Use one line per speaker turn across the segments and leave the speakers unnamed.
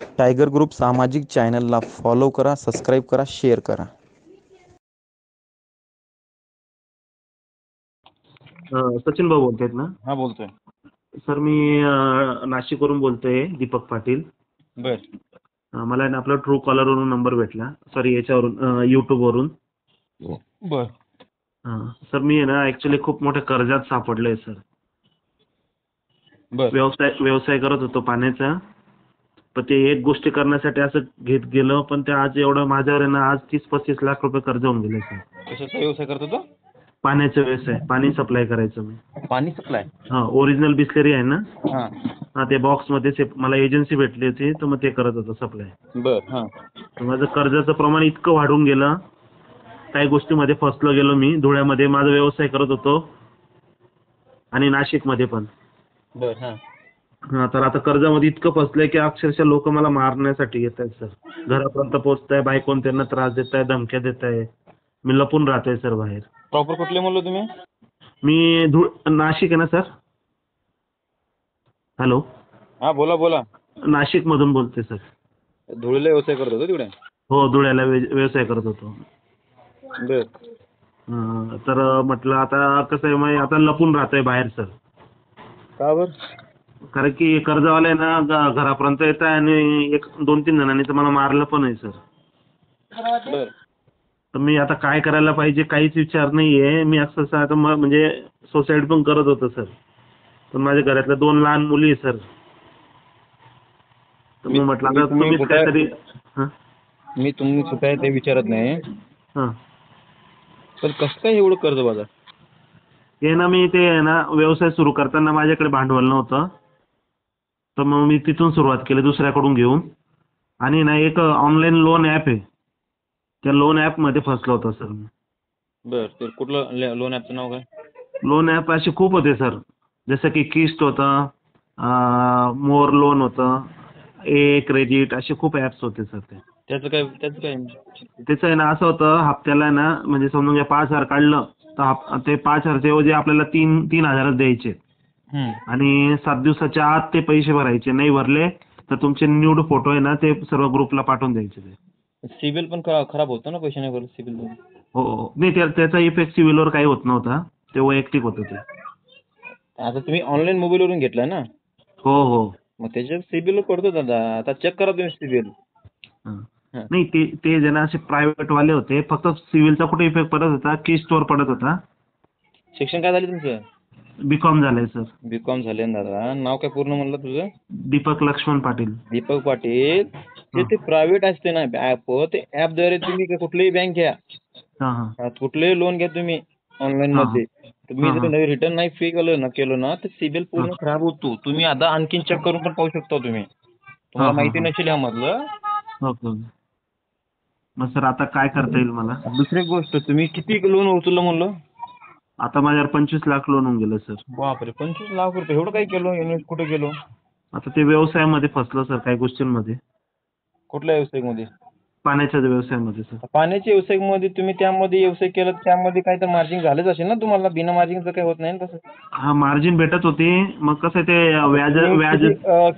Tiger group सामाजिक चॅनलला follow करा, सबस्क्राईब करा, शेअर करा.
सचिन भाऊ बोलतायत ना?
हा बोलतोय.
सर मी नाशिकवरून बोलतोय, दीपक पाटील.
बर
मला आहे ना आपला ट्रू कॉलरवरून नंबर भेटला, सॉरी याच्यावरून यूट्यूबवरून.
बर
सर मी आहे ना ऍक्च्युली खूप मोठ्या कर्जात सापडलोय सर.
बर
व्यवसाय करत होतो पाण्याचा, पण ते एक गोष्टी करण्यासाठी असं घेत गेलो, पण ते आज एवढं माझ्यावर आहे ना आज 30-35 लाख रुपये कर्ज होऊन गेले सर.
कशाचा व्यवसाय करतो तो?
पाण्याचा व्यवसाय, पाणी सप्लाय करायचं मी.
पाणी सप्लाय.
ओरिजिनल बिस्लरी आहे ना,
हा
ते बॉक्स मध्ये मला एजन्सी भेटली होती, तर मग ते करत होतो सप्लाय.
बर हा
माझं कर्जाचं प्रमाण इतकं वाढून गेलं, काही गोष्टीमध्ये फसलो गेलो मी. धुळ्यामध्ये माझा व्यवसाय करत होतो आणि नाशिकमध्ये पण.
बर हा
तर आता कर्जामध्ये इतकं फसलंय की अक्षरशः लोक मला मारण्यासाठी येत आहेत सर. घरापर्यंत पोहोचताय, बायकोन त्यांना त्रास देत आहे, धमक्या देत आहे. मी लपून राहतोय सर बाहेर.
प्रॉपर कुठले म्हणलो तुम्ही?
मी नाशिक आहे ना सर. हॅलो,
हा बोला बोला.
नाशिक मधून बोलते सर.
धुळेला व्यवसाय करत होतो तिकडे?
हो, धुळ्याला व्यवसाय करत होतो.
बर
तर म्हटलं आता कसं आहे, मग आता लपून राहतोय बाहेर सर.
का बर?
कारण की कर्जवाले ना घरापर्यंत येत आहे आणि 1-2-3 जणांनी तर मला मारलं पण आहे सर.
बर
तर मी आता काय करायला पाहिजे काहीच विचार नाहीये. मी अक्षरशः आता म्हणजे सुसाईड पण करत होतो सर. पण माझ्या घरातल्या 2 लहान मुली आहे सर. तर मग म्हटलं आता तुम्हीच काहीतरी.
मी तुम्ही कुठे आहे ते विचारत नाही,
हां
पण कसं काय एवढं कर्ज बाजार?
हे ना मी ते ना व्यवसाय सुरू करताना माझ्याकडे भांडवल नव्हतं, तर मग मी तिथून सुरुवात केली दुसऱ्याकडून घेऊन. आणि ना एक ऑनलाईन लोन ॲप आहे, त्या लोन ॲपमध्ये फसलो होतो सर मी.
बर ते कुठलं लोन ॲपचं नाव काय?
लोन ॲप असे खूप होते सर, जसं की किस्ट होतं, मोर लोन होतं, ए क्रेडिट, असे खूप ॲप्स होते सर.
त्याचं काय
त्याचं आहे ना असं होतं, हप्त्याला आहे ना म्हणजे समजून घ्या 5,000 काढलं तर ते 5,000च्या ऐवजी आपल्याला 3,000 द्यायचे आणि 7 दिवसाच्या आत ते पैसे भरायचे. नाही भरले तर तुमचे न्यूड फोटो आहे ना ते सर्व ग्रुपला पाठवून द्यायचे ते.
सिबिल पण खराब होतं ना, पैसे नाही भरले सिबिल.
हो, नाही त्याचा इफेक्ट सिव्हिलवर काही होत नव्हता, ते वैयक्तिक होतं ते.
आता तुम्ही ऑनलाईन मोबाईलवरून घेतलाय ना?
हो हो.
मग त्याच्यात सिबिल पडतो दादा. आता चेक करा तुम्ही सिबिल.
नाही ते जे ना असे प्रायव्हेट वाले होते, फक्त सिव्हिलचा कुठे इफेक्ट पडत होता, किस्टवर पडत होता.
शिक्षण काय झालं तुमचं?
बीकॉम झालंय सर.
बीकॉम झाले ना दादा. नाव काय पूर्ण म्हणलं तुझं?
दीपक लक्ष्मण पाटील.
दीपक पाटील. ते प्रायव्हेट असते ना ऍप, ते ऍपद्वारे तुम्ही कुठलीही बँक घ्या, कुठलंही लोन घ्या तुम्ही ऑनलाईन मध्ये, तुम्ही जर रिटर्न नाही फी केलं ना तर सिबिल पूर्ण खराब होतो. तुम्ही आता आणखीन चेक करून पण पाहू शकता तुम्ही. तुम्हाला माहिती नसेल यामधलं.
मग सर आता काय करता येईल मला?
दुसरी गोष्ट, तुम्ही किती लोन उचललं म्हणलं?
आता माझ्यावर 25 लाख लोन होऊन गेलं सर.
बापरे, 25 लाख रुपये. एवढं काय केलं? इन्व्हेस्ट कुठे केलं?
आता ते व्यवसायामध्ये फसलो सर, काही गोष्टींमध्ये.
कुठल्या व्यवसायामध्ये?
पाण्याच्या व्यवसायामध्ये सर.
पाण्याच्या व्यवसायामध्ये तुम्ही त्यामध्ये व्यवसाय केला, त्यामध्ये काय तर मार्जिन झालंच असेल ना तुम्हाला? बिना मार्जिनचं काही होत नाही ना तसं?
हा, मार्जिन भेटत होती. मग कसं ते व्याज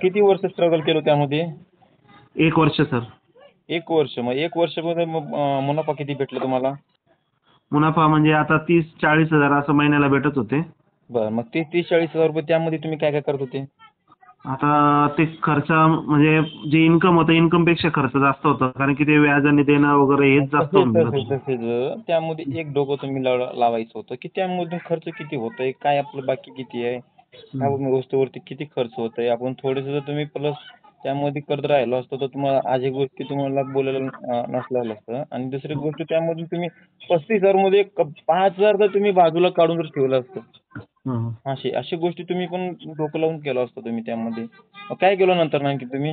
किती वर्ष स्ट्रगल केलं त्यामध्ये?
1 वर्ष सर.
1 वर्ष. मग 1 वर्षामध्ये मुनाफा किती भेटला तुम्हाला?
मुनाफा म्हणजे आता 30-40 हजार असं महिन्याला भेटत होते.
बरं, मग 30-40 हजार रुपये त्यामध्ये तुम्ही काय काय करत होते?
आता ते खर्च म्हणजे जे इन्कम होतं, इन्कम पेक्षा खर्च जास्त होता, कारण की ते व्याजाने देणं वगैरे हेच जास्त होऊन गेलं.
त्यामध्ये एक डोकं तुम्ही लावायचं होतं की त्यामधून खर्च किती होतोय, काय आपलं बाकी किती आहे, ह्या गोष्टीवरती किती खर्च होतोय. आपण थोडंसं जर तुम्ही प्लस त्यामध्ये करत राहिलो असतो तर तुम्हाला आज एक गोष्टी तुम्हाला बोलायला नसलं असतं. आणि दुसरी गोष्ट, त्यामधून तुम्ही 35,000 मध्ये 5,000 जर तुम्ही बाजूला काढून जर ठेवलं असतं, अशी गोष्टी तुम्ही पण डोकं लावून केलं असतं तुम्ही त्यामध्ये. मग काय केलं नंतर आणखी तुम्ही?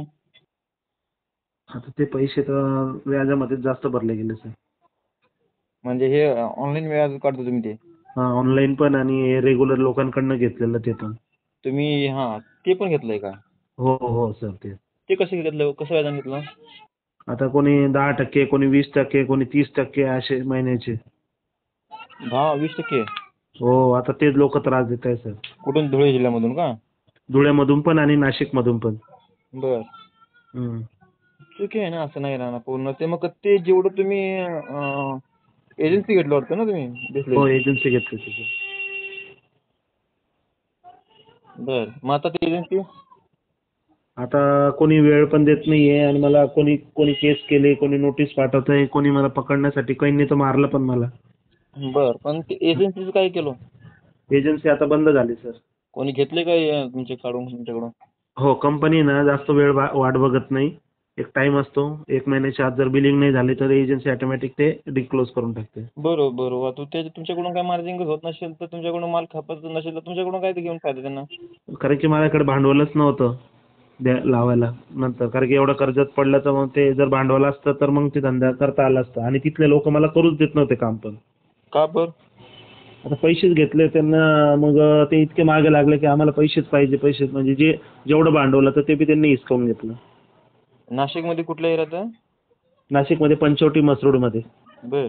आता ते पैसे तर व्याजामध्ये जास्त भरले गेले सर.
म्हणजे हे ऑनलाईन व्याज काढतो तुम्ही ते?
ऑनलाईन पण आणि रेग्युलर लोकांकडनं घेतलेलं ते पण.
तुम्ही ते पण घेतलंय का?
हो हो सर.
ते कसं घेतलं? कसं व्याजाने घेतलं?
आता कोणी 10%, कोणी 20%, कोणी 30% असे महिन्याचे.
10-20%?
हो, आता तेच लोक त्रास देत आहे सर.
कुठून? धुळे जिल्ह्यामधून का?
धुळ्यामधून पण आणि नाशिकमधून पण.
बर. चुकी आहे ना, असं नाही राहणार पूर्ण. ते मग ते जेवढं तुम्ही एजन्सी घेतलं वाटतं ना तुम्ही
हो,
दिसलेली?
एजन्सी घेतली तिथे.
बरं. मग आता ती एजन्सी
आता कोणी वेळ पण देत नाहीये आणि मला कोणी कोणी केस केली, कोणी नोटीस पाठवतंय, कोणी मला पकडण्यासाठी, कोणी तर मारलं पण मला.
बरं. पण ते एजन्सीचं काय केलं?
एजन्सी आता बंद झाली सर.
कोणी घेतले काय तुमचे काढून तुमच्याकडून?
हो, कंपनी ना जास्त वेळ वाट बघत नाही. एक टाइम असतो, 1 महिन्याच्या आत जर बिलिंग नाही झाली तर एजन्सी ऑटोमॅटिक ते डिक्लोज करून टाकते.
बरोबर, बरोबर. आता ते तुमच्याकडून काय मार्जिन होत नसेल तर तुमच्याकडून माल खपत नसेल तर तुमच्याकडून काय ते घेऊन फायदा त्यांना?
कारण की माझ्याकडे भांडवलच नव्हतं लावायला नंतर. कारण की एवढं कर्जात पडलं तर मग ते जर भांडवल असतं तर मग ते धंदा करता आला असता. आणि तिथले लोक मला करूच देत नव्हते काम पण.
का बरं?
आता पैसेच घेतले त्यांना, मग ते इतके मागे लागले की आम्हाला पैसेच पाहिजे, पैसेच. म्हणजे जेवढं भांडवल होतं ते बी त्यांनी हिसकावून घेतलं.
नाशिकमध्ये कुठल्या एरियात आहे?
नाशिकमध्ये पंचवटी मसरूडमध्ये.
बरं.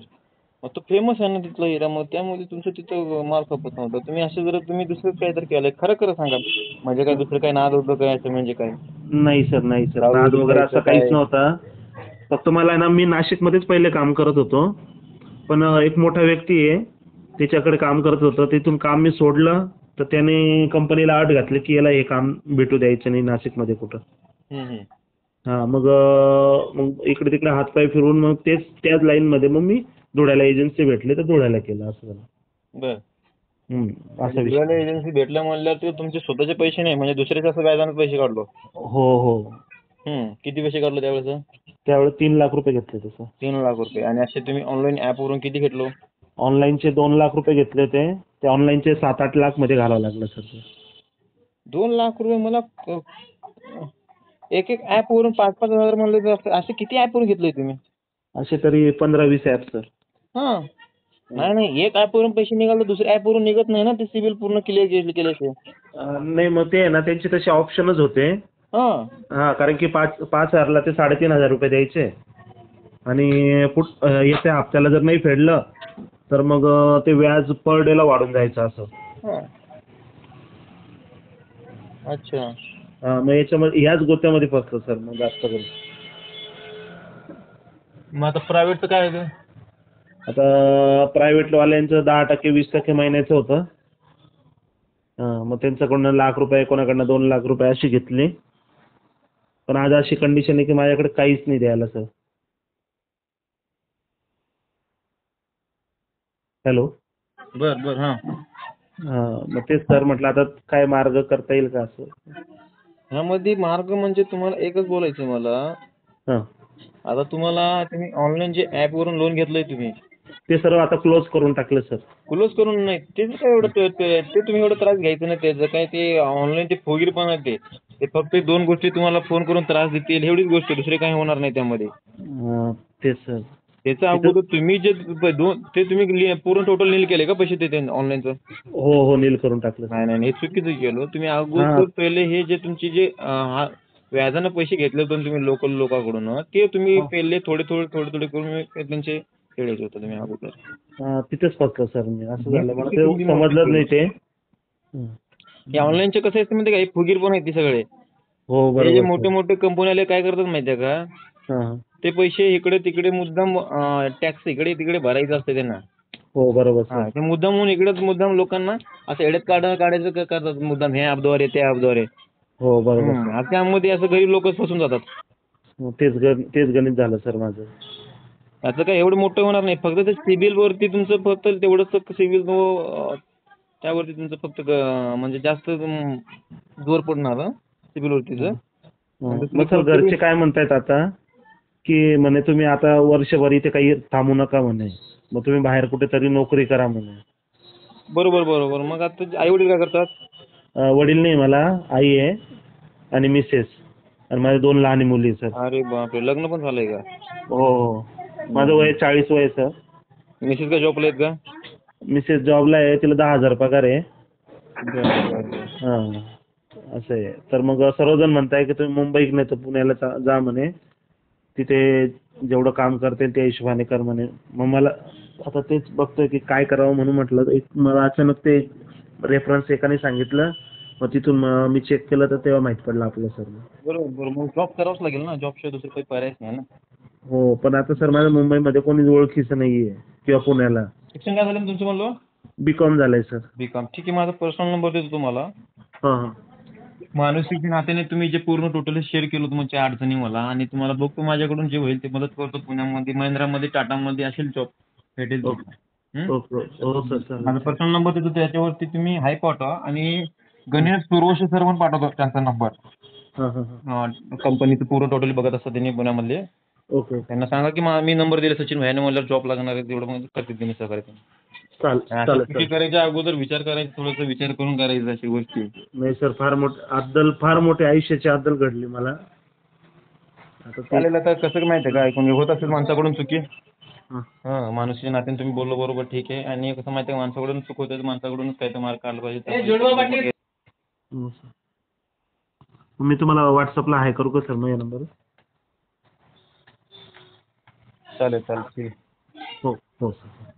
मग तो फेमस आहे ना तिथला एरिया, मग त्यामुळे तुमचं तिथं माल खपत नव्हता. तुम्ही असं जर तुम्ही दुसरं काहीतरी केलंय, खरं खरं सांगा. म्हणजे काय दुसरं काय नाद होतं काय असं म्हणजे काय?
नाही सर, नाही सर,
दारू
नाद
बिरू
वगैरे असं
प्यायचं
काहीच
काय?
नव्हता. फक्त मला ना, मी नाशिकमध्येच पहिले काम करत होतो. पण एक मोठा व्यक्ती आहे, त्याच्याकडे काम करत होतो. तिथून काम मी सोडलं तर त्याने कंपनीला अट घातली की याला हे काम भेटू द्यायचं नाही नाशिकमध्ये कुठं.
हं, हं.
हां, मग मग इकडे तिकडे हातपाय फिरवून मग त्याच लाईनमध्ये मग मी धुळ्याला एजन्सी भेटली तर धुळ्याला केलं असं झालं.
बरं. म्हणजे
असा विषय.
धुळ्याला एजन्सी भेटल्या म्हणल्यावर ते तुमचे स्वतःचे पैसे नाही, म्हणजे दुसऱ्याच्या असं व्याजाने पैसे काढलो.
हो, हो.
किती पैसे काढले त्यावेळेस?
त्यावेळेस 3 लाख रुपये घेतले तसं.
3 लाख रुपये. आणि असे तुम्ही ऑनलाईन ॲपवरून किती घेतलो?
ऑनलाईनचे 2 लाख रुपये घेतले होते. ते ऑनलाईनचे 7-8 लाख मध्ये घालावं लागलं सर ते.
2 लाख रुपये मला एक ॲपवरून 5-5 हजार म्हणले तर असे किती ॲपवरून घेतले तुम्ही?
असे तरी 15-20 ॲप सर.
हां. नाही, एक ॲपवरून पैसे निघाले दुसऱ्या ॲपवरून निघत नाही ना, ते सिबिल पूर्ण क्लिअर केल्याशिवाय.
नाही, मग ते आहे ना, त्यांचे तसे ऑप्शनच होते.
हां.
हां, कारण की 5,000ला ते 3,500 रुपये द्यायचे. आणि येत्या हप्त्याला जर नाही फेडलं तर मग ते व्याज पर डेला वाढून जायचं असं.
हां. अच्छा.
मग याच्यामध्ये ह्याच गोत्यामध्ये फसलो सर मग जास्त करून.
मग आता प्रायव्हेटचं काय आहे ते?
आता प्रायव्हेटवाल्यांचं 10% 20% महिन्याचं होतं. मग त्यांच्याकडून ₹1,00,000 कोणाकडनं ₹2,00,000 अशी घेतली. पण आज अशी कंडिशन आहे की माझ्याकडे काहीच नाही द्यायला सर. हॅलो.
बरं. हां.
मग तेच सर म्हटलं आता काय मार्ग करता येईल का असं.
ह्यामध्ये मार्ग म्हणजे तुम्हाला एकच बोलायचं आहे मला.
हां.
आता तुम्ही ऑनलाईन जे ॲपवरून लोन घेतलंय तुम्ही,
ते सर्व आता क्लोज करून टाकलं सर.
क्लोज करून नाही. त्याचं काय एवढं ते तुम्ही एवढा त्रास घ्यायचा नाही. त्याचं काय ते ऑनलाईन ते फुगीरपणा आहे ते. ते फक्त 2 गोष्टी तुम्हाला फोन करून त्रास देतील एवढीच गोष्ट, दुसरे काही होणार नाही त्यामध्ये.
तेच सर.
त्याच्या अगोदर तुम्ही जे ते तुम्ही पूर्ण टोटल नील केले का पैसे ते ऑनलाईनचं?
हो, नील करून टाकलं सर.
नाही, हे चुकीचं केलं. तुम्ही अगोदर पहिले हे जे तुमचे जे व्याजानं पैसे घेतले होते तुम्ही लोकल लोकांकडून, ते तुम्ही पहिले थोडे करून त्यांचे फेडायचे होते तुम्ही अगोदर.
तिथेच फसलो सर मी. असं झालं, मला ते समजलंच नाही ते.
हे ऑनलाईनचे कसं असतं माहिती आहे का, हे फुगीरपण आहेत ते सगळे.
हो,
हे जे
बरोबर.
मोठे कंपनीवाले काय करतात माहिती आहे का,
हां.
ते पैसे इकडे तिकडे मुद्दाम टॅक्स इकडे तिकडे भरायचं असतं त्यांना.
हो, बरोबर सर.
ते मुद्दाम लोकांना असं एड्यात काढायचं करतात मुद्दाम, ह्या ॲपद्वारे त्या ॲपद्वारे.
हो, बरोबर सर.
त्यामध्ये असं गरीब लोकच फसून जातात.
तेच गणित झालं सर माझं.
याचं काय एवढं मोठं होणार नाही. फक्त ते सिबिल वरती तुमचं फक्त तेवढंच सिबिल त्यावरती तुमचं फक्त म्हणजे जास्त जोर पडणार सिबिल वरतीच.
मग सर घरचे काय म्हणतायत आता की म्हणे तुम्ही आता वर्षभर इथे काही थांबू नका म्हणे, मग तुम्ही बाहेर कुठेतरी नोकरी करा म्हणे.
बरोबर. मग आता आई वडील काय करतात?
वडील नाही, मला आई आहे आणि मिसेस आणि माझ्या 2 लहान मुली सर.
अरे बापरे, लग्न पण झालंय का?
हो. माझं वय 40 वय सर.
मिसेस का जॉबला आहेत का?
मिसेस जॉबला आहे, तिला 10,000 पगार आहे.
बरं.
असं आहे. तर मग सर्वजण म्हणताय की तुम्ही मुंबईत नाही तर पुण्याला जा म्हणे, तिथे जेवढं काम करतील त्या हिशोबाने कर म्हणे. मग मला आता तेच बघतोय की काय करावं म्हणून म्हटलं. मला अचानक ते रेफरन्स एकाने सांगितलं मग तिथून मी चेक केलं तर तेव्हा माहित पडलं आपलं सर.
बरोबर मग जॉब करावंच लागेल ना, जॉबशिवाय दुसरं काही पर्यायच नाही ना.
हो पण आता सर माझ्या मुंबईमध्ये कोणीच ओळखीचं नाहीये किंवा पुण्याला.
शिक्षण काय झालं तुमचं म्हणलो?
बीकॉम झालंय सर.
बीकॉम. ठीक आहे, माझा पर्सनल नंबर देतो तुम्हाला.
हां हां.
मानसिक नात्याने तुम्ही जे पूर्ण टोटली शेअर केलं तुमच्या अडचणी मला, आणि तुम्हाला बघतो माझ्याकडून जे होईल ते मदत करतो. पुण्यामध्ये, महिंद्रामध्ये, टाटामध्ये असेल जॉब भेटेल तुम्हाला. हं?
ओके हो सर चालेल.
माझा पर्सनल नंबर देतो, त्याच्यावरती तुम्ही हाय पाठवा आणि गणेश सुरवशी सर पण पाठवतो त्यांचा नंबर.
हां हां हां.
कंपनीचं पूर्ण टोटली बघत असतात त्यांनी पुण्यामधले.
ओके
त्यांना सांगा की मी नंबर दिला सचिन भाईने, मला जॉब लागणार आहे, तेवढं मग करतील त्यांनी सहकार्य.
चालेल
चुकी करायच्या अगोदर विचार करायचा, थोडासा विचार करून करायचं अशी गोष्टी.
नाही सर फार मोठी आयुष्याची अद्दल घडली मला. आता ते
चालेल, आता कसं माहिती आहे का, ऐकून होत असेल माणसाकडून चुकी.
हां.
हां, माणुसकीच्या नात्याने तुम्ही बोललो बरोबर, ठीक आहे. आणि कसं माहिती आहे, माणसाकडून चूक होते, माणसाकडूनच काही तर मार्ग काढला पाहिजे.
हो सर. मी तुम्हाला व्हॉट्सअपला हाय करू का सर मग या नंबर?
चालेल ठीक आहे.
हो हो सर.